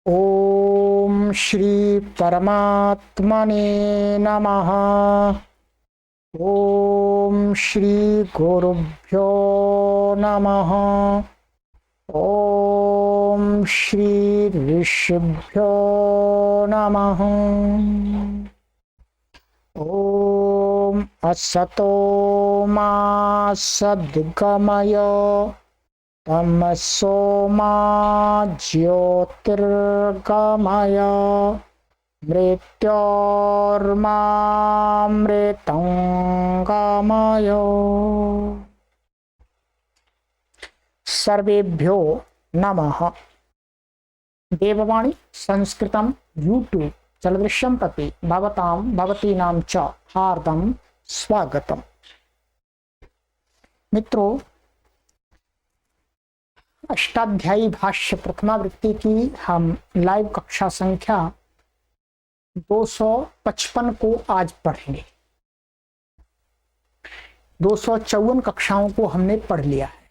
ओम श्री परमात्मने नमः। ओम श्री गुरुभ्यो नमः। ओम श्री ऋषिभ्यो नमः। ओम असतो मा सद्गमय तमसो मा ज्योतिर्गमय मृत्योर्मामृतंगमय। सर्वेभ्यो नमः। देववाणी संस्कृतं यूट्यूब चलदृश्यं प्रति भवतां भवतीनां च हार्दं स्वागतम्। मित्रों, अष्टाध्यायी भाष्य प्रथमावृत्ति की हम लाइव कक्षा संख्या 255 को आज पढ़ेंगे। 254 कक्षाओं को हमने पढ़ लिया है।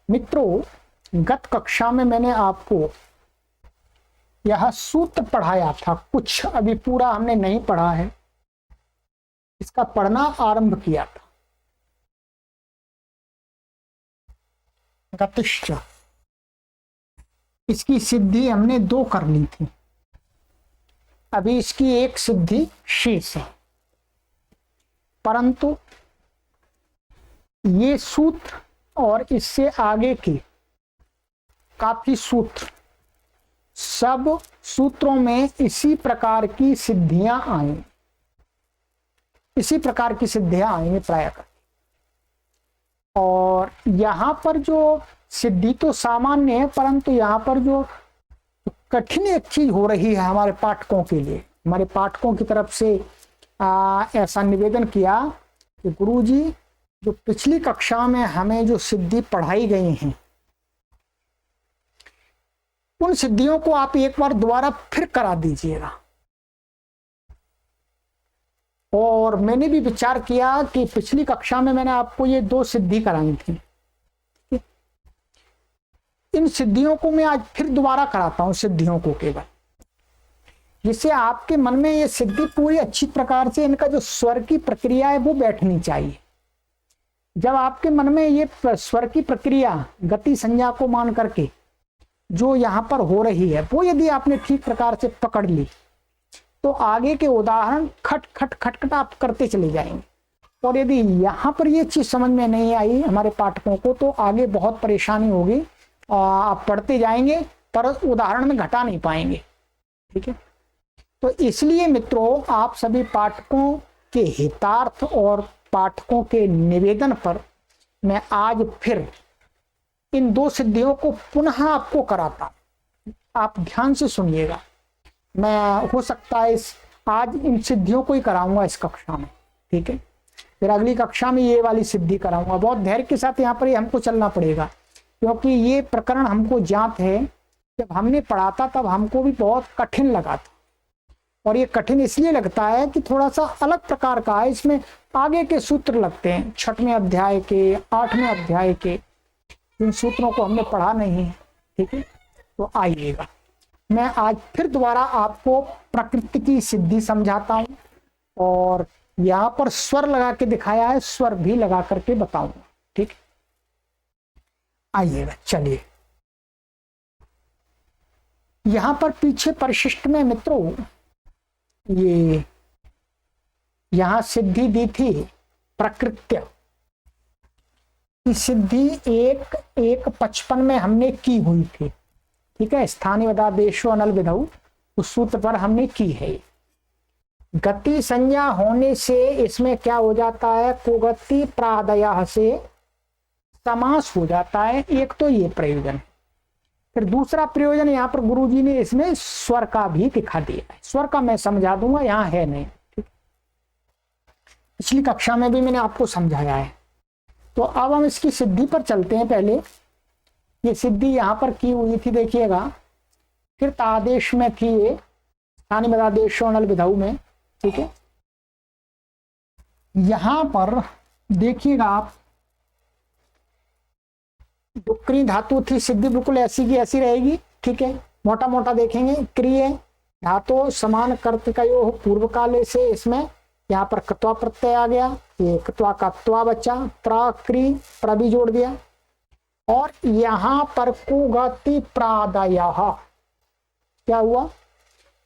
मित्रों, गत कक्षा में मैंने आपको यह सूत्र पढ़ाया था, कुछ अभी पूरा हमने नहीं पढ़ा है, इसका पढ़ना आरंभ किया था। गतिश्च, इसकी सिद्धि हमने 2 कर ली थी, अभी इसकी एक सिद्धि शेष है। परंतु ये सूत्र और इससे आगे के काफी सूत्र, सब सूत्रों में इसी प्रकार की सिद्धियां आएंगी, इसी प्रकार की सिद्धियां आएंगी प्राय। और यहाँ पर जो सिद्धि तो सामान्य है, परंतु यहाँ पर जो कठिन एक चीज हो रही है हमारे पाठकों के लिए, हमारे पाठकों की तरफ से ऐसा निवेदन किया कि गुरुजी, जो पिछली कक्षा में हमें जो सिद्धि पढ़ाई गई हैं, उन सिद्धियों को आप एक बार दोबारा फिर करा दीजिएगा। और मैंने भी विचार किया कि पिछली कक्षा में मैंने आपको ये 2 सिद्धि कराई थी, इन सिद्धियों को मैं आज फिर दोबारा कराता हूं, सिद्धियों को केवल, जिससे आपके मन में ये सिद्धि पूरी अच्छी प्रकार से, इनका जो स्वर की प्रक्रिया है वो बैठनी चाहिए। जब आपके मन में ये स्वर की प्रक्रिया गति संज्ञा को मान करके जो यहाँ पर हो रही है, वो यदि आपने ठीक प्रकार से पकड़ ली, तो आगे के उदाहरण खट खट खट खट आप करते चले जाएंगे। और यदि यहाँ पर ये चीज समझ में नहीं आई हमारे पाठकों को, तो आगे बहुत परेशानी होगी। आप पढ़ते जाएंगे पर उदाहरण में घटा नहीं पाएंगे। ठीक है, तो इसलिए मित्रों, आप सभी पाठकों के हितार्थ और पाठकों के निवेदन पर मैं आज फिर इन 2 सिद्धियों को पुनः आपको कराता हूं। आप ध्यान से सुनिएगा। मैं हो सकता है आज इन सिद्धियों को ही कराऊंगा इस कक्षा में। ठीक है, फिर अगली कक्षा में ये वाली सिद्धि कराऊंगा। बहुत धैर्य के साथ यहाँ पर ही हमको चलना पड़ेगा, क्योंकि ये प्रकरण हमको ज्ञात है। जब हमने पढ़ा था तब हमको भी बहुत कठिन लगा था, और ये कठिन इसलिए लगता है कि थोड़ा सा अलग प्रकार का है। इसमें आगे के सूत्र लगते हैं, 6वें अध्याय के, 8वें अध्याय के, इन सूत्रों को हमने पढ़ा नहीं है। ठीक है, तो आइएगा, मैं आज फिर दोबारा आपको प्रकृति की सिद्धि समझाता हूं, और यहां पर स्वर लगा के दिखाया है, स्वर भी लगा करके बताऊंगा। ठीक, आइएगा, चलिए। यहां पर पीछे परिशिष्ट में मित्रों, ये यहां सिद्धि दी थी प्रकृत्य की सिद्धि 1:1:55 में हमने की हुई थी। ठीक है, स्थानीय वदादेशो अनल विधौ, उस सूत्र पर हमने की है। गति संज्ञा होने से इसमें क्या हो जाता है, कुगति प्रादयः से समास हो जाता है। एक तो ये प्रयोजन है। फिर दूसरा प्रयोजन यहाँ पर गुरुजी ने इसमें स्वर का भी दिखा दिया है। स्वर का मैं समझा दूंगा, यहाँ है नहीं। ठीक, पिछली कक्षा में भी मैंने आपको समझाया है। तो अब हम इसकी सिद्धि पर चलते हैं। पहले ये सिद्धि यहाँ पर की हुई थी, देखिएगा, फिर आदेश में थी ये, स्थानीय वदादेशो अनल विधौ में। ठीक है, यहां पर देखिएगा आप, डुक्री धातु थी, सिद्धि बिल्कुल ऐसी की ऐसी रहेगी। ठीक है, मोटा मोटा देखेंगे। क्रिय धातु समान कर्तकयो पूर्व काले से, इसमें यहाँ पर कत्वा प्रत्यय आ गया, ये कत्वा का त्वा बचा, प्रक्रि प्र भी जोड़ दिया, और यहाँ पर कुगति प्रादयः क्या हुआ,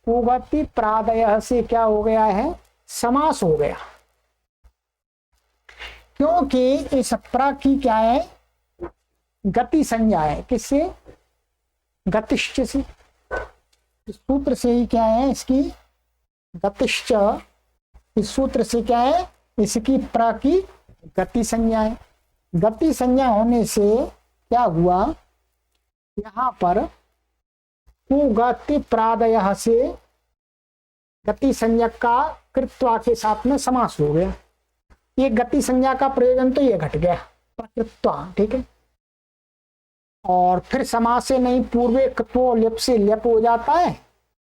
कुगति प्रादयः से क्या हो गया है, समास हो गया, क्योंकि इस प्र की क्या है, गति संज्ञा है। किससे, गतिश्च से, इस सूत्र से ही क्या है, इसकी गतिश्च, इस सूत्र से क्या है, इसकी प्र की गति संज्ञा है। गति संज्ञा होने से क्या हुआ, यहां पर कुगति प्रादयः से गति संज्ञा का कृत्वा के साथ में समास हो गया। ये गति संज्ञा का प्रयोजन तो ये घट गया, प्रकृत्वा, ठीक है। और फिर समास से नहीं, पूर्वे कृत्वो लिप से लिप हो जाता है,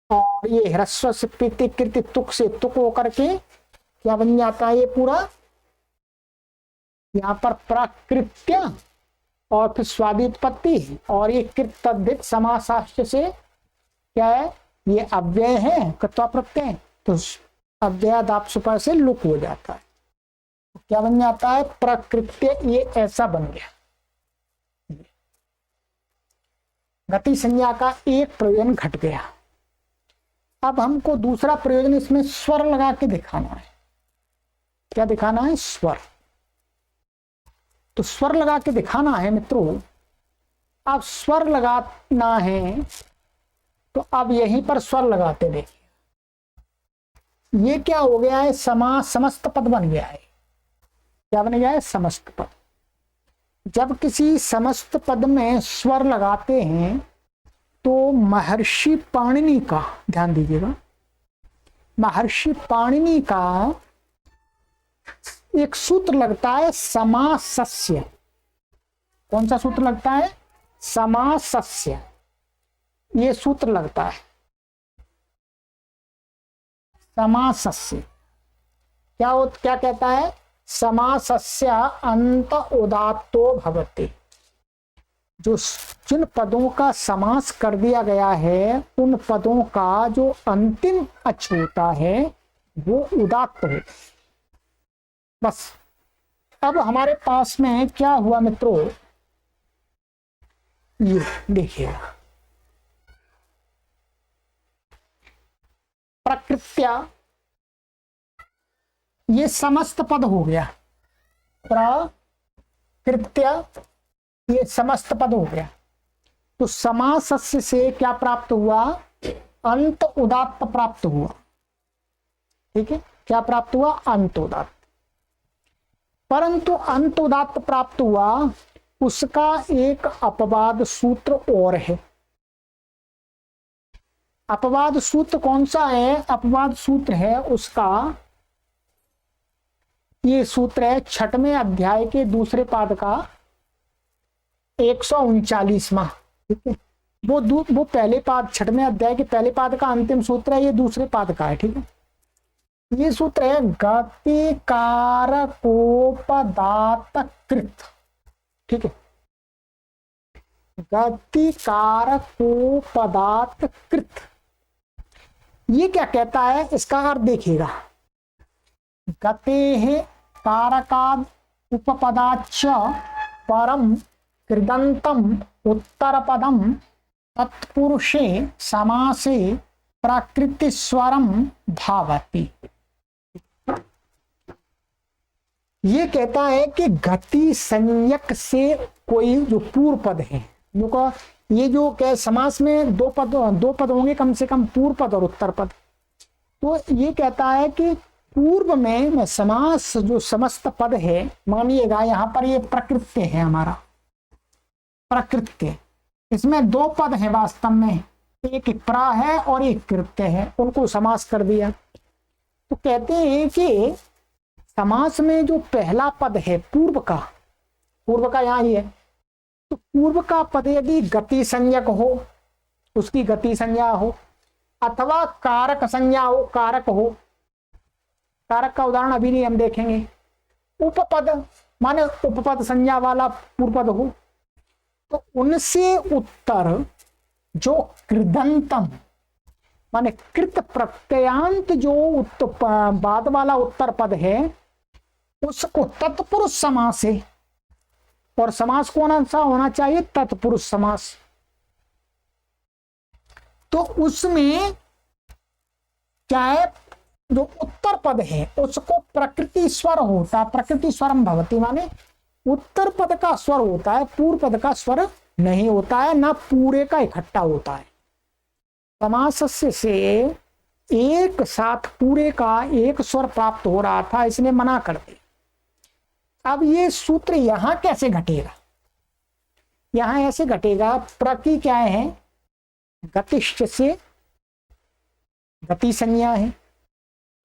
और ये ह्रस्व से प्रीति कृति तुक से तुक होकर के क्या बन जाता है, ये पूरा यहाँ पर प्राकृत्य और फिर स्वादित्पत्ति, और ये कृत समासाश्च से क्या है, ये अव्यय है कृत्वा प्रत्यय, तो अव्ययादाप सुपर से लुक हो जाता है, तो क्या बन जाता है, प्रकृत्य, ये ऐसा बन गया। गति संज्ञा का एक प्रयोजन घट गया। अब हमको दूसरा प्रयोजन इसमें स्वर लगा के दिखाना है। क्या दिखाना है, स्वर। तो स्वर लगा के दिखाना है मित्रों। अब स्वर लगाना है तो अब यहीं पर स्वर लगाते देखिए, ये क्या हो गया है, समस्त पद बन गया है। क्या बन गया है, समस्त पद। जब किसी समस्त पद में स्वर लगाते हैं तो महर्षि पाणिनि का, ध्यान दीजिएगा, महर्षि पाणिनि का एक सूत्र लगता है समासस्य। कौन सा सूत्र लगता है, समासस्य, ये सूत्र लगता है समासस्य। क्या कहता है, समासस्य अंत उदात्तो भवति। जो जिन पदों का समास कर दिया गया है उन पदों का जो अंतिम अच होता है वो उदात्त होता है। बस अब हमारे पास में क्या हुआ मित्रों, ये देखिएगा, प्रकृत्या, ये समस्त पद हो गया, प्रकृत्या ये समस्त पद हो गया। तो समासस्य से क्या प्राप्त हुआ, अंत उदात्त प्राप्त हुआ, ठीक है। क्या प्राप्त हुआ, अंत उदात्त। परंतु अंत उदात्त प्राप्त हुआ, उसका एक अपवाद सूत्र और है। अपवाद सूत्र कौन सा है, अपवाद सूत्र है उसका, ये सूत्र है 6वें अध्याय के दूसरे पाद का 139वां, ठीक है। वो पहले पाद, 6वें अध्याय के पहले पाद का अंतिम सूत्र है, ये दूसरे पाद का है, ठीक है। ये सूत्र है गति कारकोपदात कृत, ठीक है। गति कारकोपदात कृत, ये क्या कहता है, इसका अर्थ देखिएगा, गते कारकाद उपपदाच्च परम कृदंतम उत्तर पदम तत्पुरुषे समासे प्रकृति स्वरम भावति। ये कहता है कि गति संज्ञक से कोई जो पूर्व पद है, ये जो क्या समास में दो पद होंगे कम से कम, पूर्व पद और उत्तर पद। तो ये कहता है कि पूर्व में समास जो समस्त पद है, मानिएगा यहाँ पर ये प्रकृत्य है हमारा, प्रकृत्य, इसमें दो पद हैं वास्तव में, एक प्रा है और एक कृत्य है, उनको समास कर दिया। तो कहते हैं कि समास में जो पहला पद है पूर्व का यहाँ ही है, तो पूर्व का पद यदि गति संज्ञक हो, उसकी गति संज्ञा हो, अथवा कारक संज्ञा हो, कारक हो, कारक का उदाहरण अभी नहीं हम देखेंगे, उपपद माने उपपद संज्ञा वाला पूर्व पद हो, तो उनसे उत्तर जो कृदंतम माने कृत प्रत्ययांत जो बाद वाला उत्तर पद है उसको तत्पुरुष समास है, और समास कौन सा होना चाहिए? तत्पुरुष समास। तो उसमें क्या है, जो उत्तर पद है उसको प्रकृति स्वर होता है, प्रकृति स्वरम भवती, माने उत्तर पद का स्वर होता है, पूर्व पद का स्वर नहीं होता है, ना पूरे का इकट्ठा होता है। समास से एक साथ पूरे का एक स्वर प्राप्त हो रहा था, इसने मना कर दिया। अब ये सूत्र यहां कैसे घटेगा? यहां ऐसे घटेगा, प्रति क्या है? गतिश्च से गति संज्ञा है,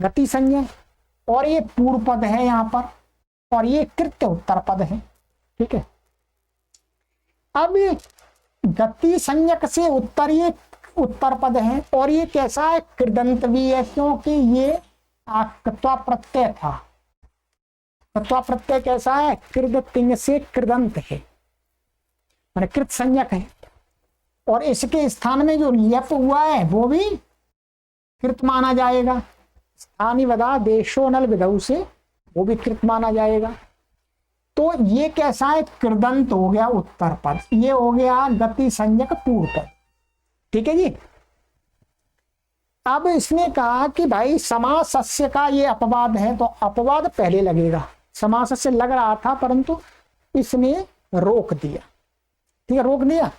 गति संज्ञा, और ये पूर्व पद है यहां पर, और ये कृत्य उत्तर पद है। ठीक है, अब गति संज्ञक से उत्तरीय उत्तर पद है, और ये कैसा है? कृदंत भी है, क्योंकि ये कत्वा प्रत्यय था। कत्वा प्रत्यय कैसा है? कृदतिंग से कृदंत है, माने कृत संज्ञक है, और इसके स्थान में जो ल्यप हुआ है वो भी कृत माना जाएगा। स्थानी वदा देशो नल विधौ से वो भी कृत माना जाएगा। तो ये कैसा है? कृदंत हो गया उत्तर पद, ये हो गया गति संज्ञक पूर्व पद। ठीक है जी। अब इसने कहा कि भाई समासस्य का ये अपवाद है, तो अपवाद पहले लगेगा। समासस्य लग रहा था परंतु इसने रोक दिया। ठीक है, रोक दिया।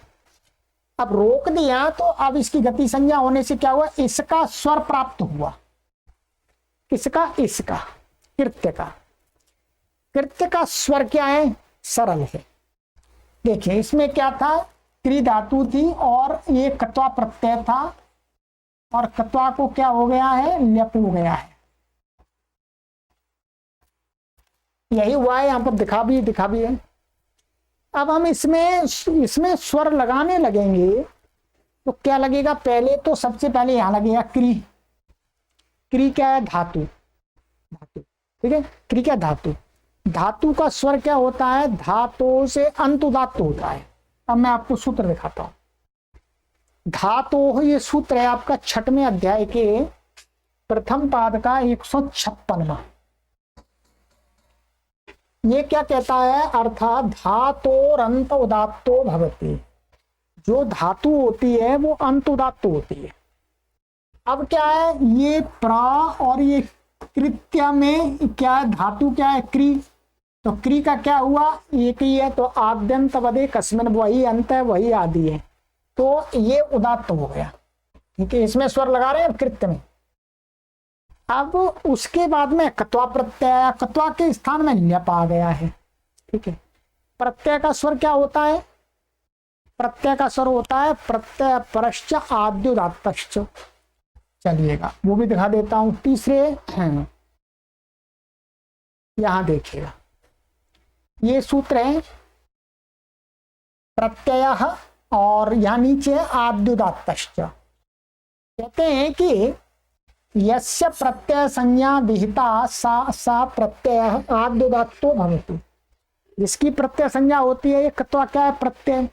अब रोक दिया तो अब इसकी गति संज्ञा होने से क्या हुआ? इसका स्वर प्राप्त हुआ। किसका? इसका, कृत्य का। कृत्य का स्वर क्या है? सरल है। देखिए इसमें क्या था? क्री धातु थी और ये कत्वा प्रत्यय था, और कत्वा को क्या हो गया है? ल्यप हो गया है। यही हुआ है, यहां पर दिखा भी है। अब हम इसमें स्वर लगाने लगेंगे तो क्या लगेगा? पहले तो सबसे पहले यहां लगेगा क्री। क्री क्या है? धातु। धातु, ठीक है। क्री क्या? धातु। धातु का स्वर क्या होता है? धातु से अंत उदात्त होता है। अब मैं आपको सूत्र दिखाता हूं। धातु, ये सूत्र है आपका 6वें अध्याय के प्रथम पाद का 156वां। ये क्या कहता है? अर्थात धातोरंत उदात्तो भवति। जो धातु होती है वो अंत उदात्त होती है। अब क्या है? ये प्रा और ये कृत्य में क्या है? धातु क्या है? क्री। तो क्री का क्या हुआ? एक ही है, तो आद्यंत वदे कस्मिन, वही अंत है वही आदि है, तो ये उदात्त हो गया। ठीक है, इसमें स्वर लगा रहे हैं कृत्य में। अब उसके बाद में कत्वा प्रत्यय, कत्वा के स्थान में ल्यप आ गया है। ठीक है, प्रत्यय का स्वर क्या होता है? प्रत्यय का स्वर होता है प्रत्यय परश्च आद्युदात्तश्च। चलिएगा वो भी दिखा देता हूं। तीसरे यहां देखिएगा, ये सूत्र है प्रत्यय, और यहां नीचे आद्युदात्तश्च। कहते हैं कि यस्य प्रत्यय संज्ञा विहिता सा प्रत्यय आद्युदात्तो भवति। जिसकी प्रत्यय संज्ञा होती है, ये कत्वा क्या है? प्रत्यय,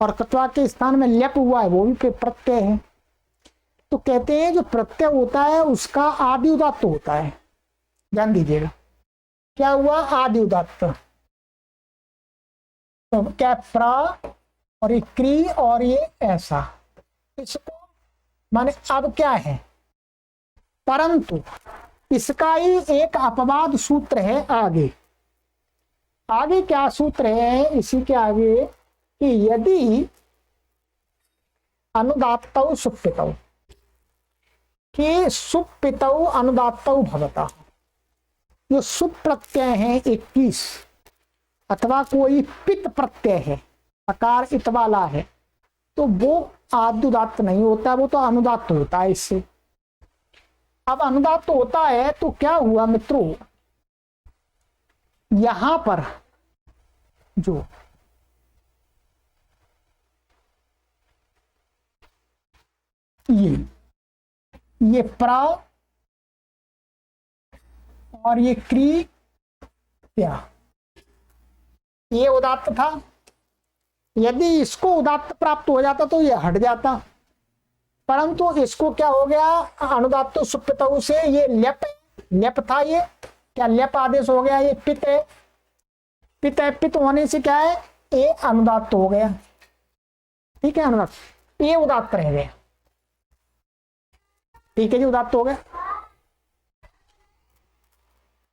और कत्वा के स्थान में ल्यप हुआ है वो भी प्रत्यय है। तो कहते हैं जो प्रत्यय होता है उसका आदि उदात्त होता है। ध्यान दीजिएगा, क्या हुआ? आदि उदात्त। तो क्या? प्रा और ये क्री और ये ऐसा, इसको माने अब क्या है? परंतु इसका ही एक अपवाद सूत्र है आगे। आगे क्या सूत्र है इसी के आगे? कि यदि अनुदात्तौ सुप्पितौ, कि सुप्पितौ अनुदात्तौ भवता। जो सुप प्रत्यय है 21, अथवा कोई पित प्रत्यय है, अकार इत वाला है, तो वो आद्युदात्त नहीं होता, वो तो अनुदात्त होता है इससे। अब अनुदात्त होता है तो क्या हुआ मित्रों? यहां पर जो ये प्रा और ये क्री, क्या ये उदात्त था, यदि इसको उदात्त प्राप्त हो जाता तो ये हट जाता, परंतु इसको क्या हो गया, अनुदात्तो सुप्तौ से ये ल्यप था, ये क्या ल्यप आदेश हो गया, ये पित है, पित होने से क्या है, ये अनुदात्त हो गया। ठीक है, अनुदात्त, ये उदात्त रह गया। ठीक है जी, उदात्त हो गया।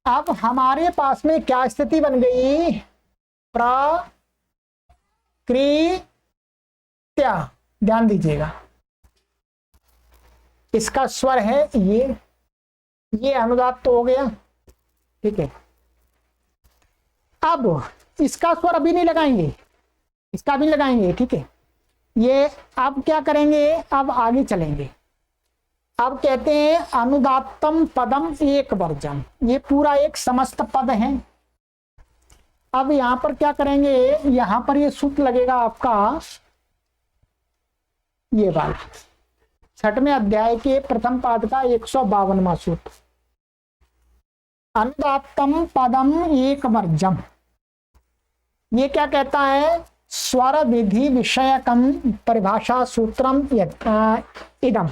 अब हमारे पास में क्या स्थिति बन गई, प्रकृत्या। ध्यान दीजिएगा, इसका स्वर है ये अनुदात्त हो गया। ठीक है, अब इसका स्वर अभी नहीं लगाएंगे, इसका भी लगाएंगे। ठीक है, ये अब क्या करेंगे, अब आगे चलेंगे। अब कहते हैं अनुदात्तम पदम एक वर्जम, ये पूरा एक समस्त पद है। अब यहां पर क्या करेंगे, यहां पर ये सूत्र लगेगा आपका, ये वाला 6वें अध्याय के प्रथम पाद का 152वां सूत्र, अनुदात्तम पदम एक वर्जम। ये क्या कहता है, स्वर विधि विषयकम परिभाषा सूत्रम इदम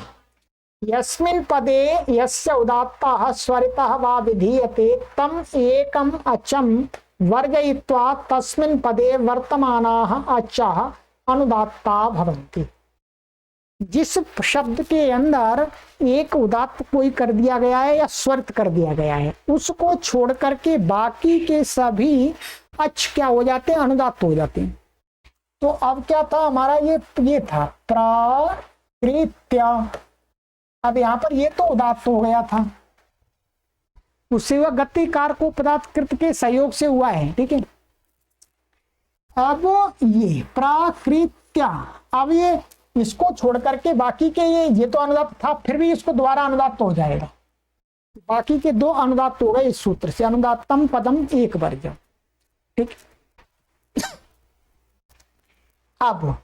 यस्मिन् पदे यस्य उदात्तः स्वरितः वा विधीयते तम एकम अचम वर्जयित्वा तस्मिन् पदे वर्तमानाः अचः अनुदात्ता भवन्ति। जिस शब्द के अंदर एक उदात्त कोई कर दिया गया है या स्वरित कर दिया गया है, उसको छोड़ करके बाकी के सभी अच क्या हो जाते हैं, अनुदात्त हो जाते हैं। तो अब क्या था हमारा, ये था प्रकृत्या। अब यहां पर ये तो उदात्त हो गया था, उससे वह गतिकार को पदार्थकृत के सहयोग से हुआ है। ठीक है, अब ये प्राकृत्या, अब ये इसको छोड़ करके बाकी के ये तो अनुदात्त था, फिर भी इसको दोबारा अनुदात्त हो जाएगा। बाकी के दो अनुदात्त हो गए इस सूत्र से, अनुदात्तम पदम एक वर्जम। ठीक, अब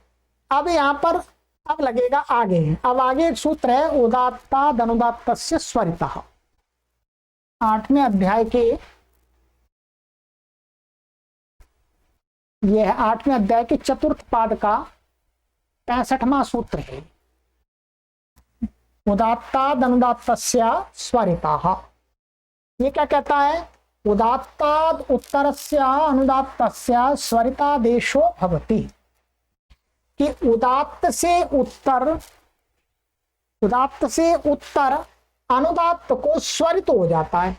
यहां पर अब लगेगा आगे, अब आगे एक सूत्र है उदात्ताद अनुदात्तस्य स्वरितः। 8वें अध्याय के, यह 8वें अध्याय के चतुर्थ पाद का 65वां सूत्र है, उदात्ताद अनुदात्तस्य स्वरितः। ये क्या कहता है, उदात्ताद उत्तरस्य अनुदात्तस्य स्वरितादेशो भवति, कि उदात्त से उत्तर अनुदात्त को स्वरित हो जाता है।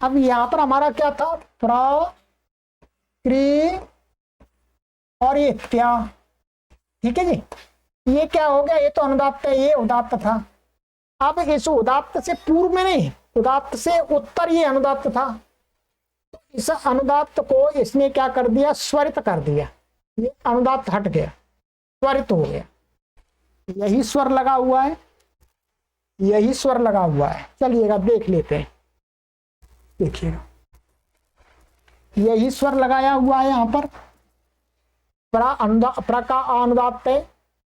अब यहां पर हमारा क्या था, क्री और ये त्या। ठीक है जी, ये क्या हो गया, ये तो अनुदात्त है, ये उदात्त था। अब इस उदात्त से पूर्व में नहीं, उदात्त से उत्तर ये अनुदात्त था, इस अनुदात्त को इसने क्या कर दिया, स्वरित कर दिया। ये अनुदात्त हट गया, स्वरित हो गया। यही स्वर लगा हुआ है, यही स्वर लगा हुआ है। चलिएगा देख लेते हैं, देखिएगा यही स्वर लगाया हुआ है यहाँ पर, प्रा का अनुदात्त है,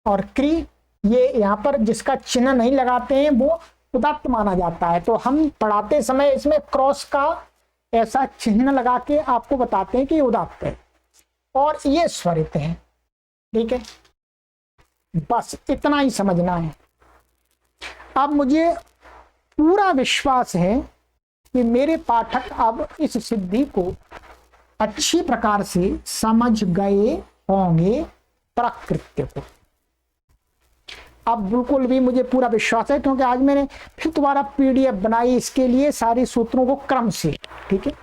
और क्री ये यहाँ पर जिसका चिन्ह नहीं लगाते हैं वो उदात्त माना जाता है। तो हम पढ़ाते समय इसमें क्रॉस का ऐसा चिन्ह लगा के आपको बताते हैं कि ये उदात्त है और ये स्वरित है। ठीक है, बस इतना ही समझना है। अब मुझे पूरा विश्वास है कि मेरे पाठक अब इस सिद्धि को अच्छी प्रकार से समझ गए होंगे, प्राकृत्य को। अब बिल्कुल भी मुझे पूरा विश्वास है, क्योंकि आज मैंने फिर दोबारा पीडीएफ बनाई इसके लिए, सारे सूत्रों को क्रम से। ठीक है,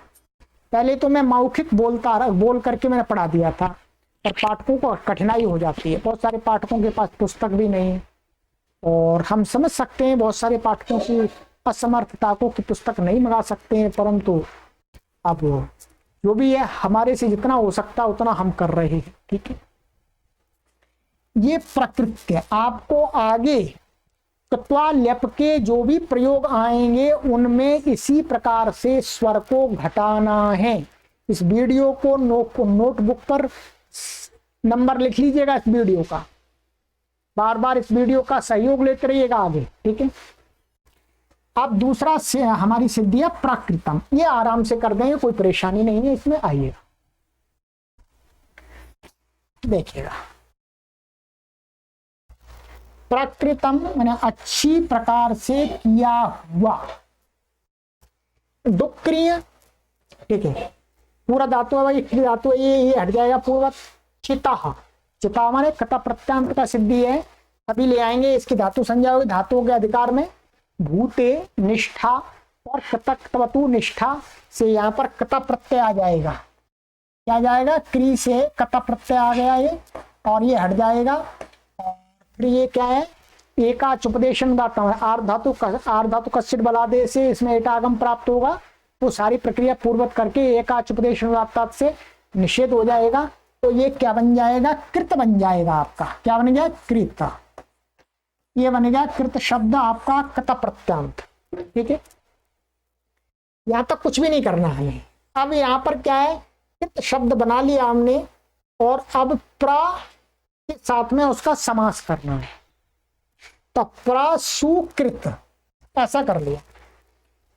पहले तो मैं मौखिक बोल करके मैंने पढ़ा दिया था, और पाठकों को कठिनाई हो जाती है। बहुत सारे पाठकों के पास पुस्तक भी नहीं, और हम समझ सकते हैं बहुत सारे पाठकों की असमर्थता को कि पुस्तक नहीं मंगा सकते हैं, परंतु अब जो भी है हमारे से जितना हो सकता उतना हम कर रहे हैं। ठीक है, ये प्रकृत्य आपको आगे कृत्वा ल्यप के जो भी प्रयोग आएंगे उनमें इसी प्रकार से स्वर को घटाना है। इस वीडियो को नोटबुक पर नंबर लिख लीजिएगा इस वीडियो का, बार बार इस वीडियो का सहयोग लेते रहिएगा आगे। ठीक है, अब दूसरा से हमारी सिद्धि है प्राकृतम, ये आराम से कर देंगे, कोई परेशानी नहीं है इसमें। आइएगा, देखिएगा, प्रकृतम माने अच्छी प्रकार से किया हुआ, डुक्रिय, ठीक है, पूरा धातु है भाई, धातु है ये हट जाएगा पूर्वत। चिता, चिता माने कता प्रत्यांत का सिद्धि है, अभी ले आएंगे, इसकी धातु संज्ञा होगी धातुओं के अधिकार में। भूते निष्ठा और कतकतवतु निष्ठा से यहाँ पर कता प्रत्यय आ जाएगा, क्या आ जाएगा, क्री से कता प्रत्यय आ गया ये, और ये हट जाएगा। और फिर ये क्या है, एकाच उपदेशन दाता है, आर्ध धातु कस्सिट बलादे से इसमें एकागम प्राप्त होगा, तो सारी प्रक्रिया पूर्वत करके एकाच उपदेशन दाता से निषेध हो जाएगा। तो ये क्या बन जाएगा, कृत बन जाएगा आपका, क्या बन गया, कृत, ये बन गया कृत शब्द आपका कता प्रत्यांत, ठीक है। यहां तक कुछ भी नहीं करना है। अब यहां पर क्या है, कृत शब्द बना लिया हमने, और अब प्रा के साथ में उसका समास करना है, तो प्रसुकृत ऐसा कर लिया।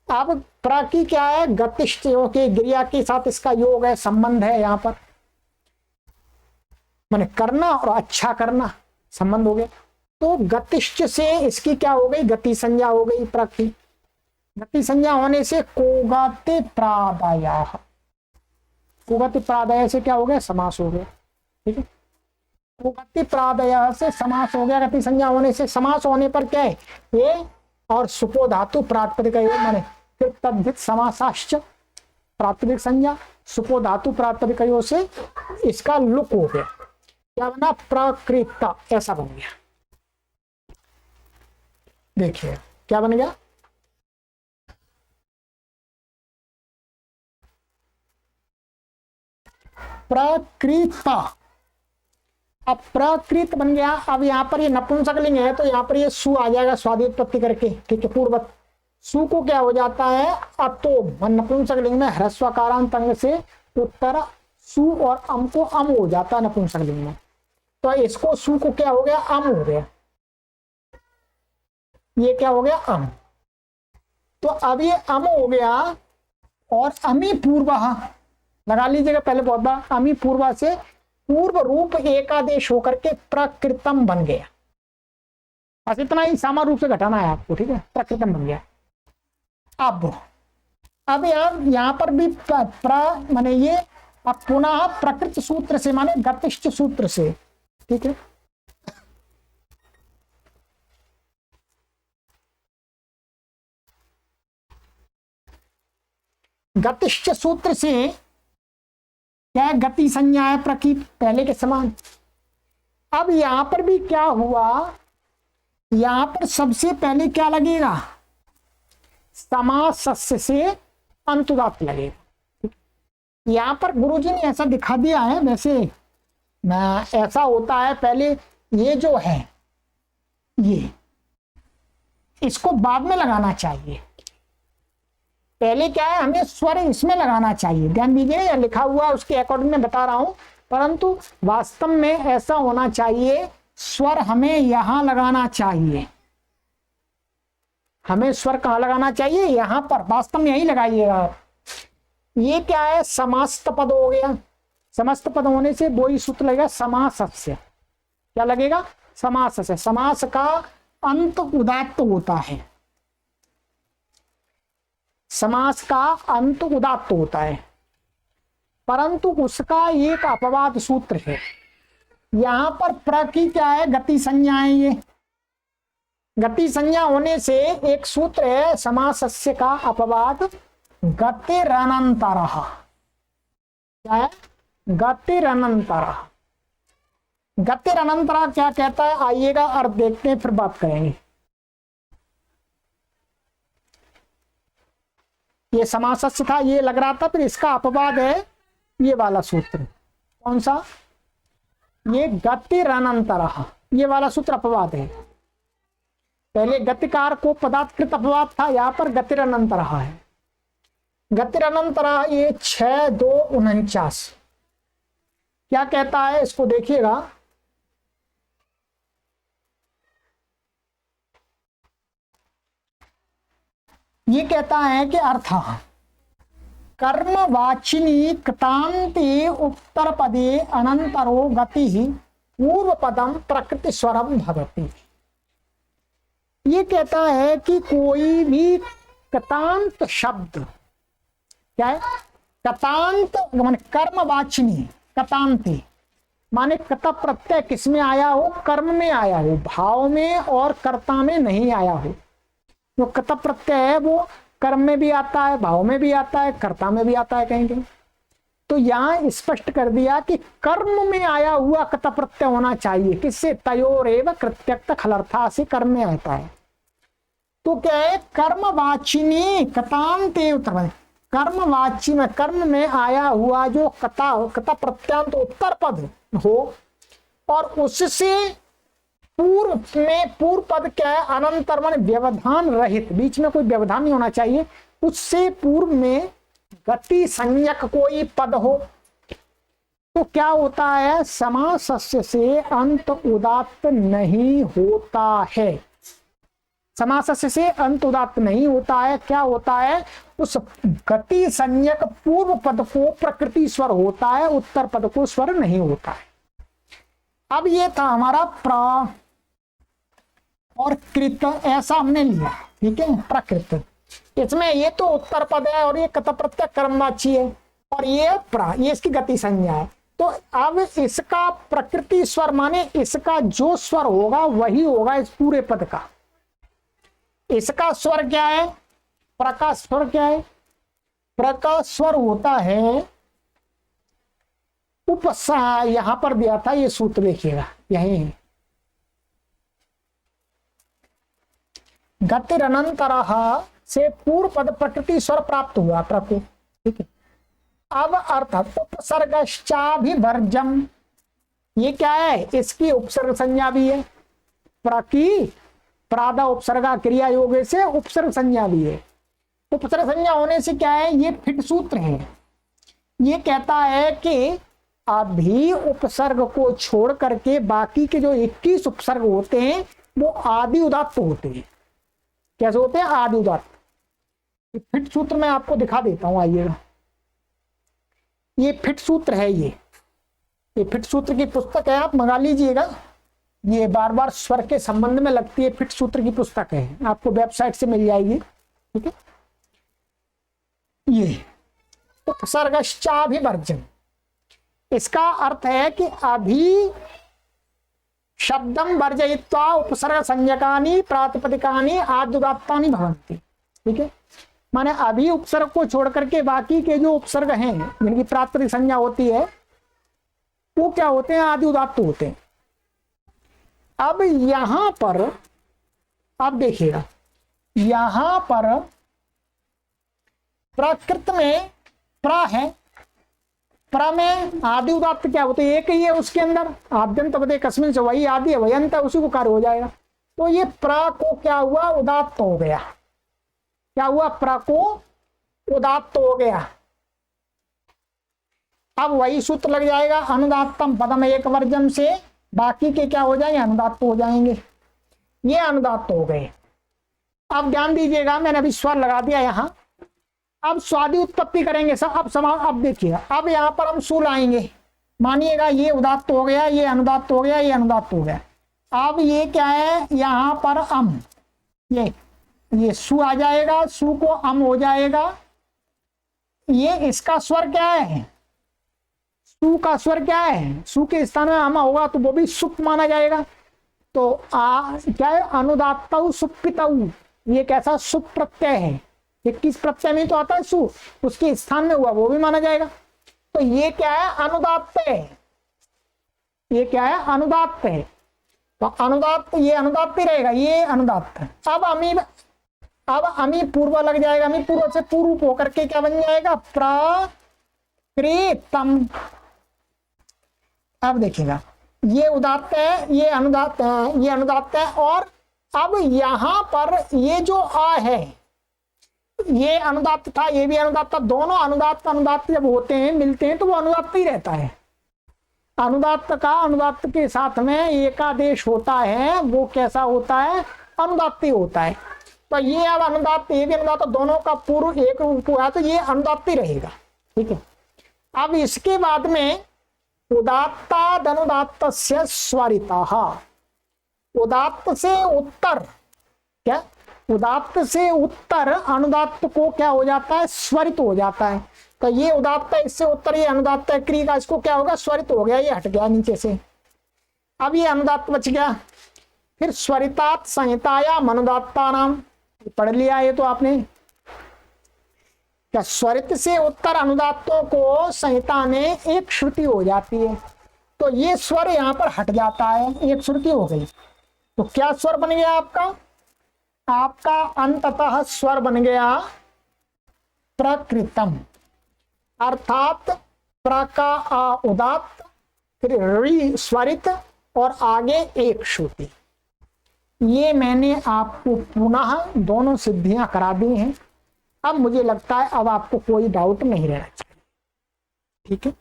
अब प्रा की क्या है, गतिष्ठ के क्रिया के साथ इसका योग है, संबंध है, यहां पर माने करना और अच्छा करना संबंध हो गया। तो गतिष्ठ से इसकी क्या हो गई, गति संज्ञा हो गई, प्रा की गति संज्ञा होने से कोगति प्रादाय, कोगति प्रादाय से क्या हो गया, समास हो गया, ठीक है। कोगति प्रादाय से समास हो गया, गति संज्ञा होने से। समास होने पर क्या है, ये और सुपो धातु प्रातिपदिक माने फिर तद्धित समासाश्च, प्रातिपदिक संज्ञा सुपो धातु प्रातिपदिक से इसका लुक हो गया, क्या बना, प्रकृत, ऐसा बन गया। देखिए क्या बन गया, प्रकृत। अब प्रकृत बन गया। अब यहाँ पर ये नपुंसकलिंग है, तो यहाँ पर ये सु आ जाएगा स्वादित्पत्ति करके, ठीक है, पूर्वत। सु को क्या हो जाता है, अतो, नपुंसकलिंग में ह्रस्वकारांत अंग से उत्तर सु और अम को अम हो जाता है नपुंसकलिंग में, तो इसको सु को क्या हो गया, अम हो गया, ये क्या हो गया, अम। तो अब ये अम हो गया, और अमी पूर्व लगा लीजिएगा पहले बहुत बार, अमी पूर्वा से पूर्व रूप एकादेश होकर के प्रकृतम बन गया। बस इतना ही सामान्य रूप से घटाना है आपको, ठीक है, प्रकृतम बन गया। अब यहां पर भी माने ये अब पुनः प्रकृत सूत्र से माने गतिष्ठ सूत्र से, ठीक है। गतिष्ठ सूत्र से क्या, गति संज्ञा है प्रकृत पहले के समान। अब यहां पर भी क्या हुआ, यहां पर सबसे पहले क्या लगेगा, समास से अंतुदात लगेगा। यहां पर गुरुजी ने ऐसा दिखा दिया है, वैसे ऐसा होता है, पहले ये जो है ये इसको बाद में लगाना चाहिए, पहले क्या है, हमें स्वर इसमें लगाना चाहिए, ध्यान दीजिए, या लिखा हुआ उसके अकॉर्डिंग में बता रहा हूं, परंतु वास्तव में ऐसा होना चाहिए, स्वर हमें यहां लगाना चाहिए। हमें स्वर कहां लगाना चाहिए, यहां पर, वास्तव में यही लगाइएगा। ये क्या है, समस्त पद हो गया, समस्त पद होने से दो ही सूत्र लगेगा, समासस्य, क्या लगेगा, समास से। समास का अंत उदात्त होता है, समास का अंत उदात्त होता है, परंतु उसका एक अपवाद सूत्र है। यहां पर प्र की क्या है, गति संज्ञा है, ये गति संज्ञा होने से एक सूत्र है समासस्य का अपवाद, गतिरनंतरः, क्या है, गतिरनंतरः। गतिरनंतरः क्या कहता है, आइएगा अर्थ देखते हैं, फिर बात करेंगे। ये समासस्य था, ये लग रहा था, फिर इसका अपवाद है ये वाला सूत्र, कौन सा, ये गतिरनंतरः, ये वाला सूत्र अपवाद है। पहले गतिकार को पदार्थकृत अपवाद था, यहां पर गतिरनंतरः है। गतिरनंतरः ये 6-2-49 क्या कहता है, इसको देखिएगा, ये कहता है कि अर्थ कर्मवाचिनी कृतान्ते उत्तर पदे अनंतरो गति पूर्व पदम प्रकृति स्वरम भवति। ये कहता है कि कोई भी कृतांत शब्द क्या है? कृतांत माने कर्मवाचिनी, कृतांति माने कृत प्रत्यय किसमें आया हो? कर्म में आया हो, भाव में और कर्ता में नहीं आया हो। जो कृत प्रत्यय है वो कर्म में भी आता है, भाव में भी आता है, कर्ता में भी आता है कहीं कहीं। तो यहाँ स्पष्ट कर दिया कि कर्म में आया हुआ कृत प्रत्यय होना चाहिए। किससे? तयोरेव कृत्यक्त खलर्था से कर्म में आता है। तो क्या है? कर्मवाचिनी कृतांते उत्तर, कर्मवाची में कर्म में आया हुआ जो कता प्रत्यांत उत्तर पद हो और उससे पूर्व में पूर्व पद क्या है? अनंतर माने व्यवधान रहित, बीच में कोई व्यवधान नहीं होना चाहिए। उससे पूर्व में गति संज्ञक कोई पद हो तो क्या होता है? समासस्य से अंत उदात्त नहीं होता है। समासस्य से अंत उदात्त नहीं होता है। क्या होता है? उस गति संज्ञक पूर्व पद को प्रकृति स्वर होता है, उत्तर पद को स्वर नहीं होता है। अब ये था हमारा प्र और कृत, ऐसा हमने लिया, ठीक है, प्रकृत। इसमें ये तो उत्तर पद है और ये कत प्रत्यय कर्मवाची है और ये प्र, ये इसकी गति संज्ञा है। तो अब इसका प्रकृति स्वर माने इसका जो स्वर होगा वही होगा इस पूरे पद का। इसका स्वर क्या है? प्र का स्वर क्या है? प्र का स्वर होता है उपसा, यहां पर दिया था ये सूत्र, देखिएगा यही है, गतिरनंतरः से पूर्व पद प्रकृति स्वर प्राप्त हुआ प्रको, ठीक है। अब अर्थ उपसर्गश्चाभिवर्जम, ये क्या है? इसकी उपसर्ग संज्ञा भी है। प्रकी प्रादा उपसर्गा क्रिया योग से उपसर्ग संज्ञा भी है। उपसर्ग संज्ञा होने से क्या है? ये फिट सूत्र है। ये कहता है कि अभी उपसर्ग को छोड़ करके बाकी के जो 21 उपसर्ग होते हैं वो आदि उदात्त होते हैं। कैसे होते हैं? आदि उदात्त। फिट सूत्र मैं आपको दिखा देता हूं, आइएगा। ये फिट सूत्र है, ये फिट सूत्र की पुस्तक है, आप मंगा लीजिएगा। ये बार बार स्वर के संबंध में लगती है, फिट सूत्र की पुस्तक है, आपको वेबसाइट से मिल जाएगी, ठीक है। ये उपसर्गश्चाभिवर्जन, इसका अर्थ है कि अभी शब्दम वर्जयित्वा उपसर्ग संज्ञकानि प्रातिपदिकानि आद्युदात्तानि भवन्ति, ठीक है। माने अभी उपसर्ग को छोड़ करके बाकी के जो उपसर्ग हैं जिनकी प्रातिपदिक संज्ञा होती है वो क्या होते हैं? आदि उदात्त होते हैं। अब यहां पर आप देखिएगा, यहां पर प्राकृत में प्रा है, प्र में आदि उदात्त क्या होते हैं? एक ही है उसके अंदर, आद्यंत पदे कस्मिन से, वही आदि है, वही अंत है, उसी को कार्य हो जाएगा। तो ये प्र को क्या हुआ? उदात्त हो गया। क्या हुआ? प्र को उदात्त हो गया। अब वही सूत्र लग जाएगा, अनुदात्तम पदम एक वर्जम से बाकी के क्या हो जाएंगे? अनुदात्त हो जाएंगे। ये अनुदात्त हो गए। अब ध्यान दीजिएगा, मैंने अभी स्वर लगा दिया यहां। अब स्वादि उत्पत्ति करेंगे सब। अब देखिएगा, अब यहां पर हम सु लाएंगे। मानिएगा ये उदात्त हो गया, ये अनुदात्त हो गया, ये अनुदात्त हो गया। अब ये क्या है? यहां पर अम, ये सु आ जाएगा, सु को अम हो जाएगा। ये इसका स्वर क्या है? सु का स्वर क्या है? सु के स्थान में अम होगा तो वो भी सुप माना जाएगा। तो क्या है? अनुदात्तौ सुप्पितौ, ये कैसा? सुप प्रत्यय है। 21 प्रत्यय में तो आता है सु, उसके स्थान में हुआ वो भी माना जाएगा। तो ये क्या है? अनुदात्त है। ये क्या है? अनुदात्त है। तो अनुदात्त, ये अनुदात्त ही रहेगा, ये अनुदात्त है। अब अमी पूर्व लग जाएगा। अमी पूर्व से पूर्व होकर के क्या बन जाएगा? प्रकृतम। अब देखिएगा, ये उदात्त है, ये अनुदात्त है, ये अनुदात्त है। और अब यहां पर ये जो आ है, ये अनुदात्त था, ये भी अनुदात्त था। दोनों अनुदात्त जब होते हैं, मिलते हैं, तो वो अनुदात्त ही रहता है। अनुदात्त का अनुदात्त के साथ में एकादेश होता है, वो कैसा होता है? अनुदात्त ही होता है। तो ये अब अनुदात्त, ये भी अनुदात्त, दोनों का पूर्व एक रूप हुआ तो ये अनुदात्त ही रहेगा। ठीक है, अब इसके बाद में उदात्तादनुदात्त से स्वरितः, उदात्त से उत्तर, क्या उदात्त से उत्तर अनुदात्त को क्या हो जाता है, स्वरित हो जाता है। तो ये उदात्त है, इससे उत्तर ये अनुदात्त है, क्रिया का इसको क्या होगा, स्वरित हो गया, ये हट गया नीचे से, अब ये अनुदात्त बच गया। फिर स्वरितात संहितायाम अनुदात्ता नाम, पढ़ लिया ये तो आपने, क्या स्वरित से उत्तर अनुदात्तों को संहिता में एक श्रुति हो जाती है, तो ये स्वर यहां पर हट जाता है, एक श्रुति हो गई। तो क्या स्वर बन गया आपका, आपका अंततः स्वर बन गया प्रकृतम, अर्थात प्र का उदात्त, फिर रि स्वरित और आगे एक श्रुति। ये मैंने आपको पुनः दोनों सिद्धियां करा दी हैं। अब मुझे लगता है अब आपको कोई डाउट नहीं रहना चाहिए। ठीक है,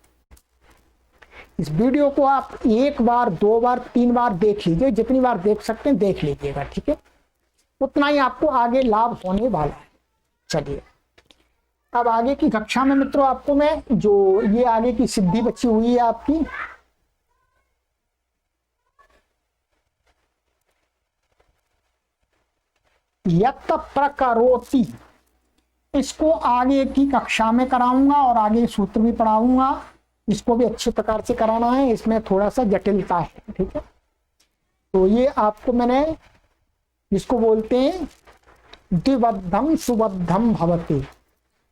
इस वीडियो को आप एक बार, दो बार, तीन बार देख लीजिए, जितनी बार देख सकते हैं देख लीजिएगा। ठीक है, उतना ही आपको आगे लाभ होने वाला है। चलिए, अब आगे की कक्षा में मित्रों आपको मैं जो ये आगे की सिद्धि बची हुई है आपकी, यत् प्रकरोति, इसको आगे की कक्षा में कराऊंगा और आगे सूत्र भी पढ़ाऊंगा। इसको भी अच्छे प्रकार से कराना है, इसमें थोड़ा सा जटिलता है। ठीक है, तो ये आपको मैंने, जिसको बोलते हैं द्विबद्धम सुबद्धम भवति,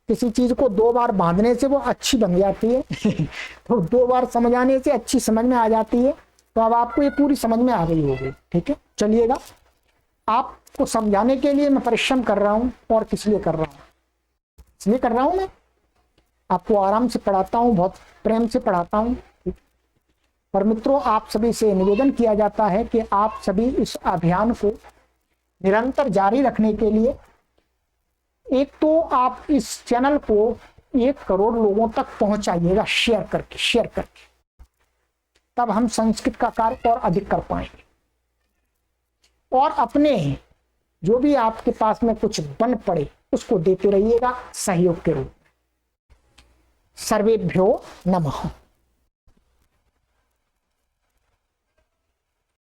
किसी चीज को दो बार बांधने से वो अच्छी बन जाती है तो दो बार समझाने से अच्छी समझ में आ जाती है। तो अब आपको ये पूरी समझ में आ गई होगी। ठीक है, चलिएगा, आपको समझाने के लिए मैं परिश्रम कर रहा हूं, और किस लिए कर रहा हूं, इसलिए कर रहा हूं मैं आपको आराम से पढ़ाता हूं, बहुत प्रेम से पढ़ाता हूं। और मित्रों, आप सभी से निवेदन किया जाता है कि आप सभी इस अभियान को निरंतर जारी रखने के लिए, एक तो आप इस चैनल को 1 करोड़ लोगों तक पहुंचाइएगा, शेयर करके, तब हम संस्कृत का कार्य और अधिक कर पाएंगे। और अपने जो भी आपके पास में कुछ बन पड़े उसको देते रहिएगा सहयोग के रूप में। सर्वेभ्यो नमः।